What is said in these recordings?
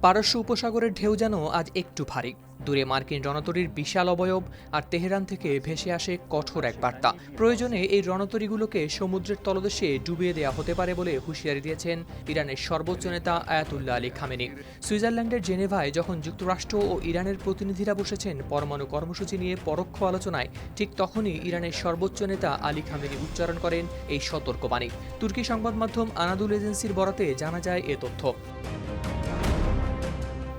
পারস্য উপসাগরের ঢেউ যেন আজ একটু ভারী। দূরে মার্কিন রণতরীর বিশাল অবয়ব, আর তেহরান থেকে ভেসে আসে কঠোর এক বার্তা। প্রয়োজনে এই রণতরীগুলোকে সমুদ্রের তলদেশে ডুবিয়ে দেওয়া হতে পারে বলে হুঁশিয়ারি দিয়েছেন ইরানের সর্বোচ্চ নেতা আয়াতুল্লাহ আলী খামেনি। সুইজারল্যান্ডের জেনেভায় যখন যুক্তরাষ্ট্র ও ইরানের প্রতিনিধিরা বসেছেন পরমাণু কর্মসূচি নিয়ে পরোক্ষ আলোচনায়, ঠিক তখনই ইরানের সর্বোচ্চ নেতা আলী খামেনি উচ্চারণ করেন এই সতর্কবাণী। তুর্কি সংবাদ মাধ্যম আনাদুল এজেন্সির বরাতে জানা যায় এ তথ্য।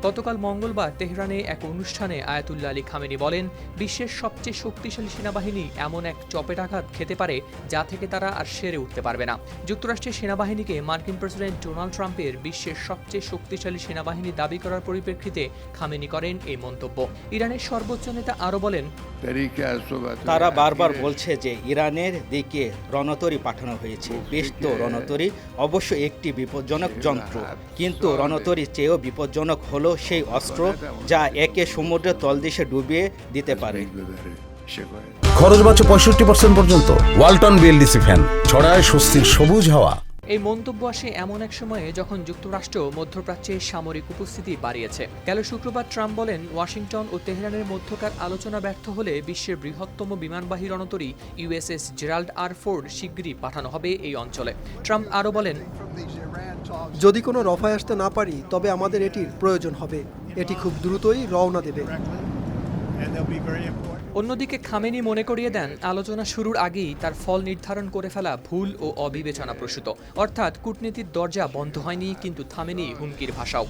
গতকাল মঙ্গলবার তেহরানে এক অনুষ্ঠানে আয়াতুল্লাহ আলী খামেনি বলেন, বিশ্বের সবচেয়ে শক্তিশালী সেনাবাহিনী এমন এক চপেটাঘাত খেতে পারে যা থেকে তারা আর সেরে উঠতে পারবে না। যুক্তরাষ্ট্রের সেনাবাহিনীকে মার্কিন প্রেসিডেন্ট ডোনাল্ড ট্রাম্পের বিশ্বের সবচেয়ে শক্তিশালী সেনাবাহিনী দাবি করার পরিপ্রেক্ষিতে খামেনি করেন এই মন্তব্য। ইরানের সর্বোচ্চ নেতা আরও বলেন, তারা বারবার বলছে যে ইরানের দিকে রণতরী পাঠানো হয়েছে। বেশ তো রণতরী অবশ্য একটি বিপজ্জনক যন্ত্র, কিন্তু রণতরীর চেয়েও বিপজ্জনক হলো সেই অস্ত্র যা একে সমুদ্রের তলদেশে ডুবিয়ে দিতে পারে। খরচ বাঁচে 65% পর্যন্ত। ওয়ালটন বিএলডিসি ফ্যান ছড়ায় স্বস্তির সবুজ হাওয়া। এই মন্তব্য আসে এমন এক সময়ে যখন যুক্তরাষ্ট্র মধ্যপ্রাচ্যে সামরিক উপস্থিতি বাড়িয়েছে। গেল শুক্রবার ট্রাম্প বলেন, ওয়াশিংটন ও তেহরানের মধ্যকার আলোচনা ব্যর্থ হলে বিশ্বের বৃহত্তম বিমানবাহী রণতরী ইউএসএস জেরাল্ড আর ফোর্ড শিগগিরই পাঠানো হবে এই অঞ্চলে। ট্রাম্প আরও বলেন, যদি কোনো রফায় আসতে না পারি তবে আমাদের এটির প্রয়োজন হবে। এটি খুব দ্রুতই রওনা দেবে। অন্যদিকে খামেনি মনে করিয়ে দেন, আলোচনা শুরুর আগেই তার ফল নির্ধারণ করে ফেলা ভুল ও অবিবেচনাপ্রসূত। অর্থাৎ কূটনীতির দরজা বন্ধ হয়নি, কিন্তু থামেনি হুমকির ভাষাও।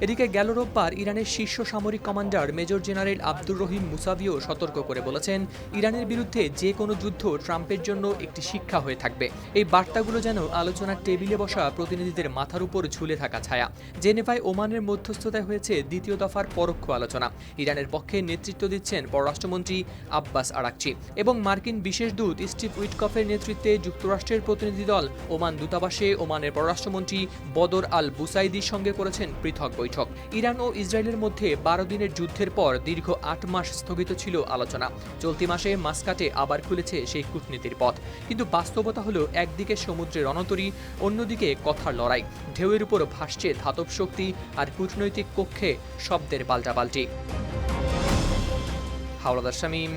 এদিকে গেল রোববার ইরানের শীর্ষ সামরিক commander major general Abdur Rahim মুসাভিও সতর্ক করে বলেছেন, ইরানের বিরুদ্ধে যে কোনো যুদ্ধ ট্রাম্পের জন্য একটি শিক্ষা হয়ে থাকবে। এই বার্তাগুলো যেন আলোচনার টেবিলে বসা প্রতিনিধিদের মাথার উপর ঝুলে থাকা ছায়া। জেনেভায় ওমানের মধ্যস্থতায় হয়েছে দ্বিতীয় দফার পরোক্ষ আলোচনা। ইরানের পক্ষে নেতৃত্ব দিচ্ছেন পররাষ্ট্রমন্ত্রী আব্বাস আরাকচি এবং মার্কিন বিশেষ দূত স্টিভ উইটকফের নেতৃত্বে যুক্তরাষ্ট্রের প্রতিনিধি দল ওমান দূতাবাসে ওমানের পররাষ্ট্রমন্ত্রী বদর আল বুসাইদির সঙ্গে করেছেন পৃথক বৈঠক। ইরান ও ইসরায়েলের মধ্যে 12 দিনের যুদ্ধের পর দীর্ঘ 8 মাস স্থগিত ছিল আলোচনা। চলতি মাসে মাস্কাটে আবার খুলেছে সেই কূটনীতির পথ। কিন্তু বাস্তবতা হলো, একদিকে সমুদ্রের রণতরী, অন্যদিকে কথার লড়াই। ঢেউয়ের উপর ভাসছে ধাতব শক্তি, আর কূটনৈতিক কক্ষে শব্দের পাল্টাপাল্টি। হাওলাদার শামীম,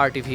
RTV।